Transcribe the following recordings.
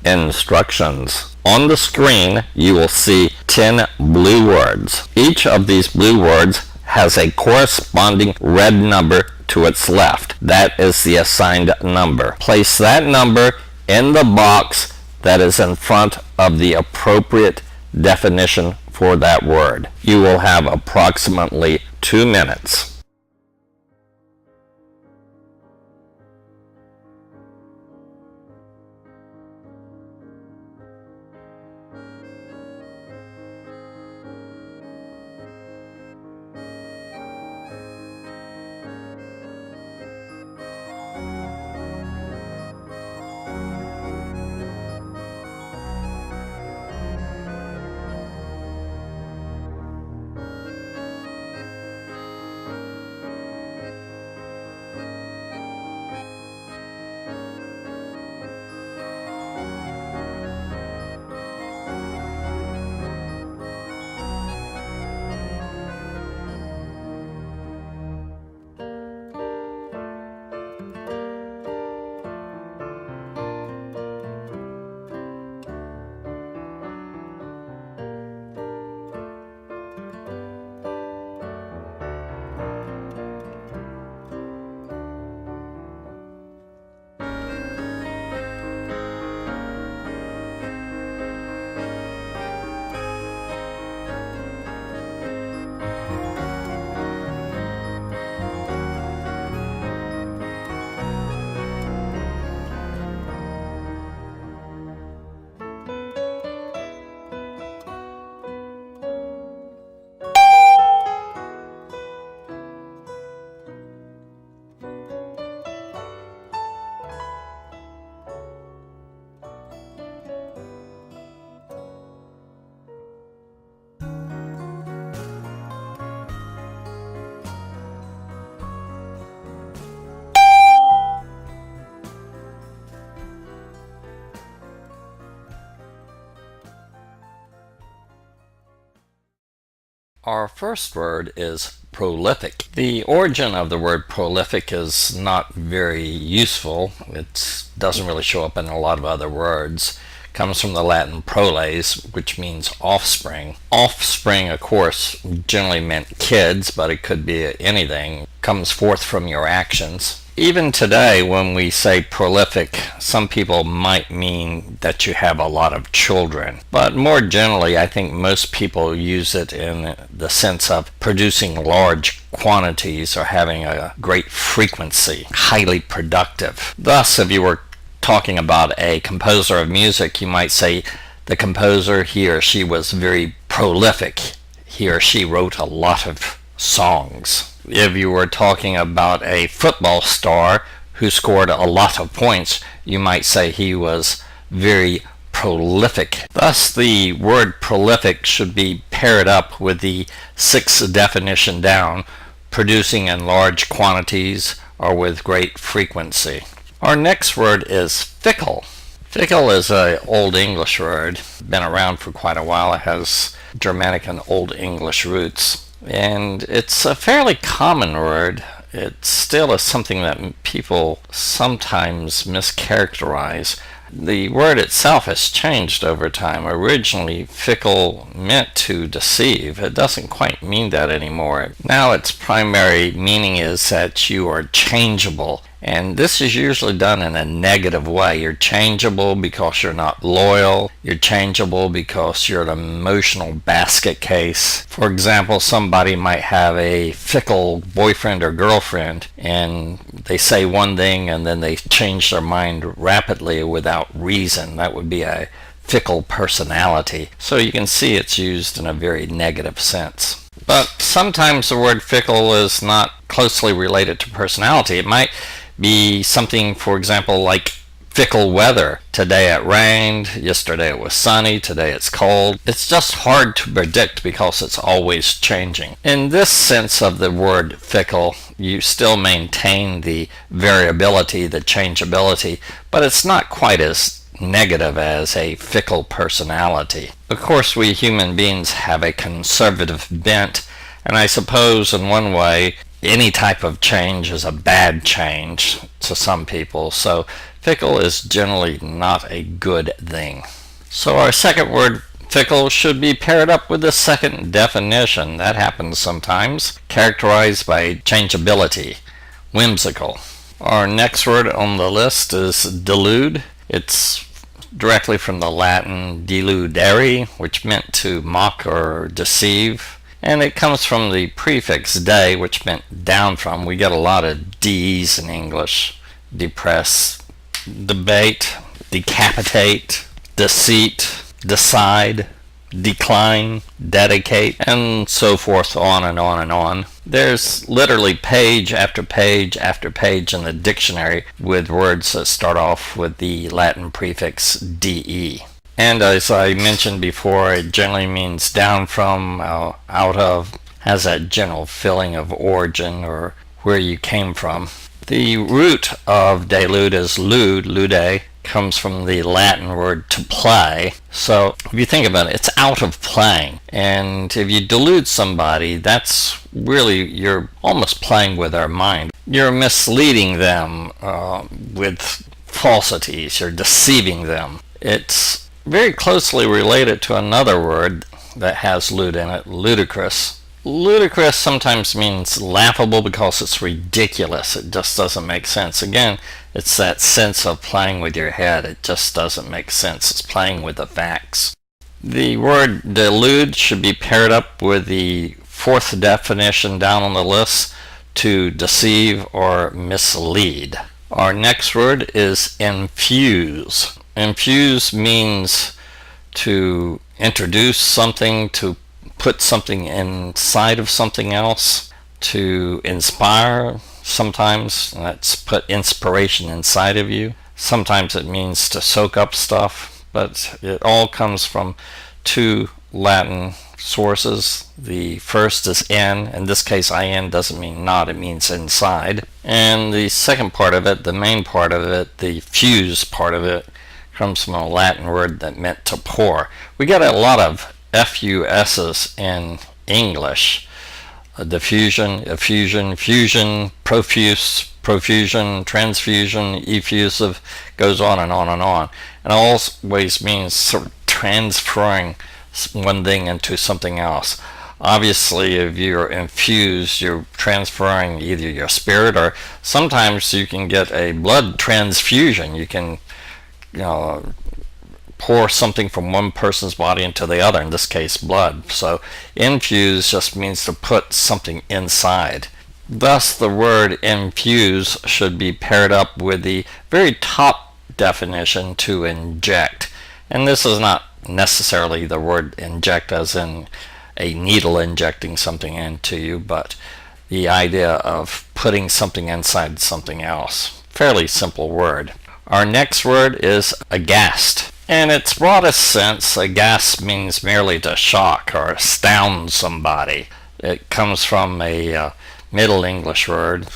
Instructions. On the screen, you will see 10 blue words. Each of these blue words has a corresponding red number to its left. That is the assigned number. Place that number in the box that is in front of the appropriate definition for that word. You will have approximately 2 minutes. Our first word is prolific. The origin of the word prolific is not very useful. It doesn't really show up in a lot of other words. It comes from the Latin proles, which means offspring. Offspring, of course, generally meant kids, but it could be anything. It comes forth from your actions. Even today, when we say prolific, some people might mean that you have a lot of children. But more generally, I think most people use it in the sense of producing large quantities or having a great frequency, highly productive. Thus, if you were talking about a composer of music, you might say the composer, he or she was very prolific. He or she wrote a lot of songs. If you were talking about a football star who scored a lot of points, you might say he was very prolific. Thus, the word prolific should be paired up with the sixth definition down, producing in large quantities or with great frequency. Our next word is fickle. Fickle is an Old English word, been around for quite a while. It has Germanic and Old English roots. And it's a fairly common word. It still is something that people sometimes mischaracterize. The word itself has changed over time. Originally, fickle meant to deceive. It doesn't quite mean that anymore. Now its primary meaning is that you are changeable. And this is usually done in a negative way. You're changeable because you're not loyal. You're changeable because you're an emotional basket case. For example, somebody might have a fickle boyfriend or girlfriend, and they say one thing and then they change their mind rapidly without reason. That would be a fickle personality. So you can see it's used in a very negative sense. But sometimes the word fickle is not closely related to personality. It might be something, for example, like fickle weather. Today it rained, yesterday it was sunny, today it's cold. It's just hard to predict because it's always changing. In this sense of the word fickle, you still maintain the variability, the changeability, but it's not quite as negative as a fickle personality. Of course, we human beings have a conservative bent, and I suppose in one way any type of change is a bad change to some people. So Fickle is generally not a good thing. So our second word, fickle, should be paired up with the second definition. That happens sometimes. Characterized by changeability. Whimsical. Our next word on the list is delude. It's directly from the Latin deludere, which meant to mock or deceive. And it comes from the prefix de, which meant down from. We get a lot of D's in English. Depress, debate, decapitate, deceit, decide, decline, dedicate, and so forth, on and on and on. There's literally page after page after page in the dictionary with words that start off with the Latin prefix de. And as I mentioned before, it generally means down from, out of, has that general feeling of origin or where you came from. The root of delude is lude, comes from the Latin word to play. So if you think about it, it's out of playing. And if you delude somebody, that's really, you're almost playing with their mind. You're misleading them with falsities. You're deceiving them. It's very closely related to another word that has lude in it, ludicrous. Ludicrous sometimes means laughable because it's ridiculous. It just doesn't make sense. Again, it's that sense of playing with your head. It just doesn't make sense. It's playing with the facts. The word delude should be paired up with the fourth definition down on the list, to deceive or mislead. Our next word is infuse. Infuse means to introduce something, to put something inside of something else, to inspire. Sometimes that's put inspiration inside of you. Sometimes it means to soak up stuff, but it all comes from two Latin sources. The first is in this case in doesn't mean not, it means inside. And the second part of it, the main part of it, the fuse part of it, comes from a Latin word that meant to pour. We got a lot of FUS's in English. Diffusion, effusion, fusion, profuse, profusion, transfusion, effusive, goes on and on and on. And always means sort of transferring one thing into something else. Obviously, if you're infused, you're transferring either your spirit, or sometimes you can get a blood transfusion. You can, pour something from one person's body into the other, in this case blood. So infuse just means to put something inside. Thus the word infuse should be paired up with the very top definition, to inject. And this is not necessarily the word inject as in a needle injecting something into you, but the idea of putting something inside something else. Fairly simple word. Our next word is aghast. In its broadest sense, aghast means merely to shock or astound somebody. It comes from a Middle English word,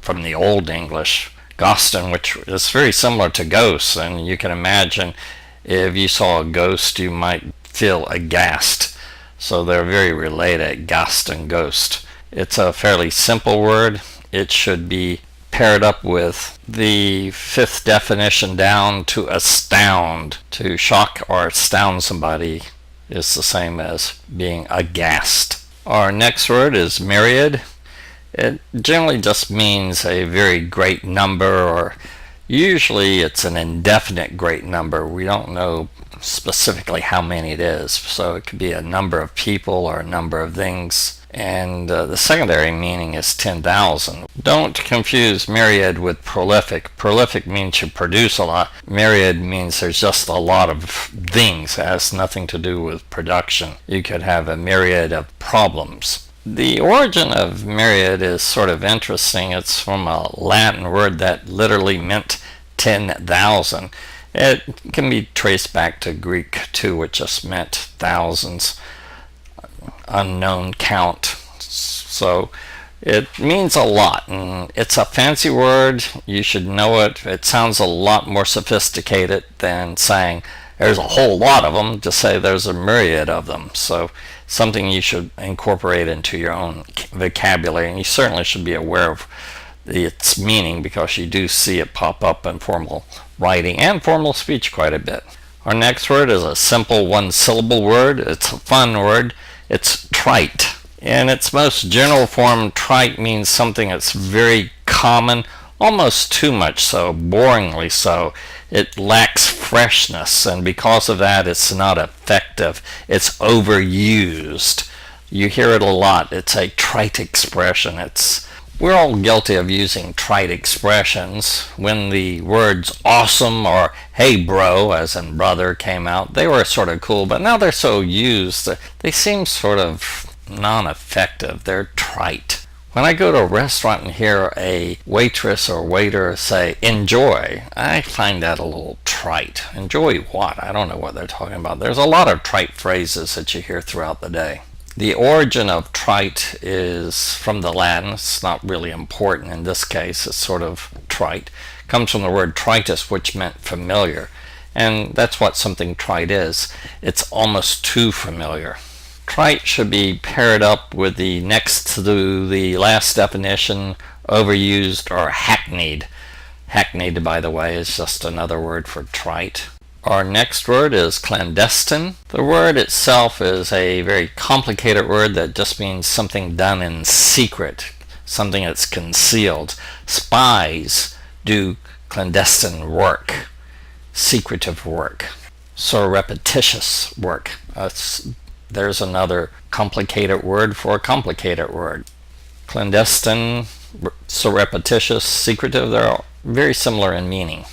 from the Old English, gostin, which is very similar to ghosts. And you can imagine if you saw a ghost, you might feel aghast. So they're very related, ghost and ghost. It's a fairly simple word. It should be paired up with the fifth definition down, to astound. To shock or astound somebody is the same as being aghast. Our next word is myriad. It generally just means a very great number, or usually it's an indefinite great number. We don't know specifically how many it is, so it could be a number of people or a number of things. And the secondary meaning is 10,000. Don't confuse myriad with prolific. Prolific means you produce a lot. Myriad means there's just a lot of things. It has nothing to do with production. You could have a myriad of problems. The origin of myriad is sort of interesting. It's from a Latin word that literally meant 10,000. It can be traced back to Greek too, which just meant thousands. Unknown count. So it means a lot, and it's a fancy word. You should know it. It sounds a lot more sophisticated than saying there's a whole lot of them. Just say there's a myriad of them. So something you should incorporate into your own vocabulary, and you certainly should be aware of its meaning, because you do see it pop up in formal writing and formal speech quite a bit. Our next word is a simple one-syllable word. It's a fun word. It's trite. In its most general form, trite means something that's very common, almost too much so, boringly so. It lacks freshness, and because of that, it's not effective. It's overused. You hear it a lot. It's a trite expression. We're all guilty of using trite expressions. When the words awesome or hey bro, as in brother, came out, they were sort of cool, but now they're so used, they seem sort of non-effective. They're trite. When I go to a restaurant and hear a waitress or waiter say enjoy, I find that a little trite. Enjoy what? I don't know what they're talking about. There's a lot of trite phrases that you hear throughout the day. The origin of trite is from the Latin. It's not really important in this case. It's sort of trite. It comes from the word tritus, which meant familiar. And that's what something trite is. It's almost too familiar. Trite should be paired up with the next to the last definition, overused or hackneyed. Hackneyed, by the way, is just another word for trite. Our next word is clandestine. The word itself is a very complicated word that just means something done in secret, something that's concealed. Spies do clandestine work, secretive work, surreptitious work. There's another complicated word for a complicated word. Clandestine, surreptitious, secretive, they're very similar in meaning.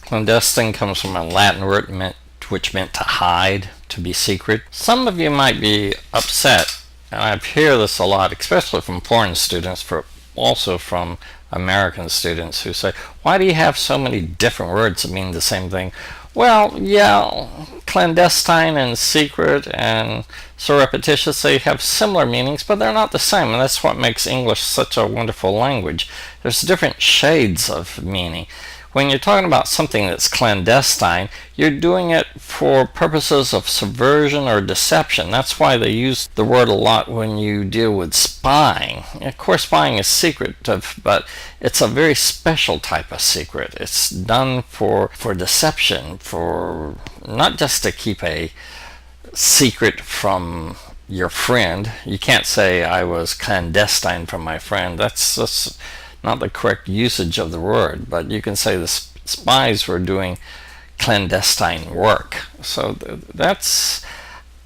Clandestine comes from a Latin word which meant to hide, to be secret. Some of you might be upset, and I hear this a lot, especially from foreign students, also from American students who say, why do you have so many different words that mean the same thing? Well, yeah, clandestine and secret and surreptitious, they have similar meanings, but they're not the same, and that's what makes English such a wonderful language. There's different shades of meaning. When you're talking about something that's clandestine, you're doing it for purposes of subversion or deception. That's why they use the word a lot when you deal with spying. Of course, spying is secretive, but it's a very special type of secret. It's done for deception, for not just to keep a secret from your friend. You can't say I was clandestine from my friend. That's not the correct usage of the word, but you can say the spies were doing clandestine work. So that's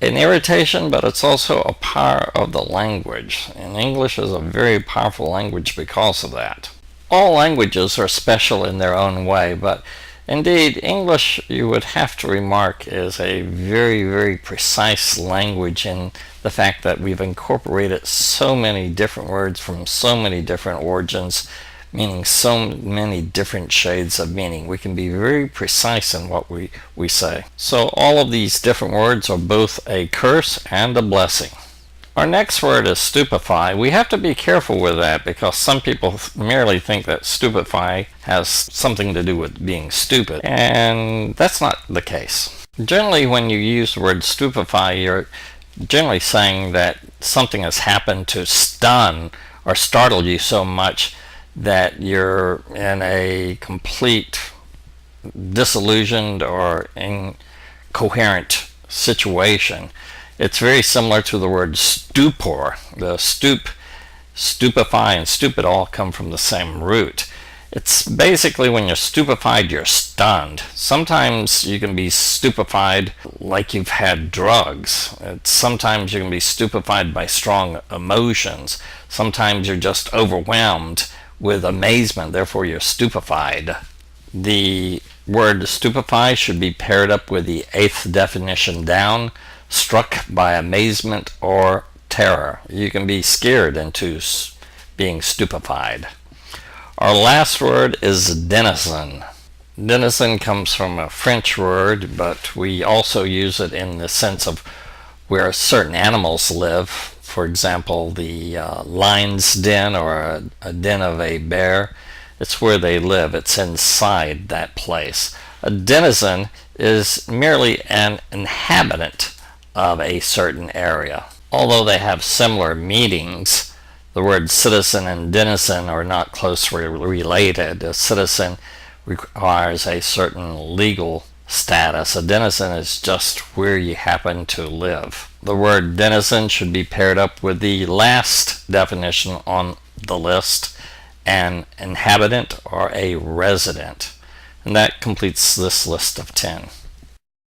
an irritation, but it's also a power of the language. And English is a very powerful language because of that. All languages are special in their own way, but indeed, English, you would have to remark, is a very, very precise language in the fact that we've incorporated so many different words from so many different origins, meaning so many different shades of meaning. We can be very precise in what we say. So all of these different words are both a curse and a blessing. Our next word is stupefy. We have to be careful with that because some people merely think that stupefy has something to do with being stupid, and that's not the case. Generally, when you use the word stupefy, you're generally saying that something has happened to stun or startle you so much that you're in a complete disillusioned or incoherent situation. It's very similar to the word stupor. The stupefy, and stupid all come from the same root. It's basically when you're stupefied, you're stunned. Sometimes you can be stupefied like you've had drugs. Sometimes you can be stupefied by strong emotions. Sometimes you're just overwhelmed with amazement, therefore you're stupefied. The word stupefy should be paired up with the eighth definition down, struck by amazement or terror. You can be scared into being stupefied. Our last word is denison. Denison comes from a French word, but we also use it in the sense of where certain animals live. For example, the lion's den or a den of a bear. It's where they live. It's inside that place. A denizen is merely an inhabitant of a certain area. Although they have similar meanings, The words citizen and denizen are not closely related. A citizen requires a certain legal status. A denizen is just where you happen to live. The word denizen should be paired up with the last definition on the list, an inhabitant or a resident. And that completes this list of 10.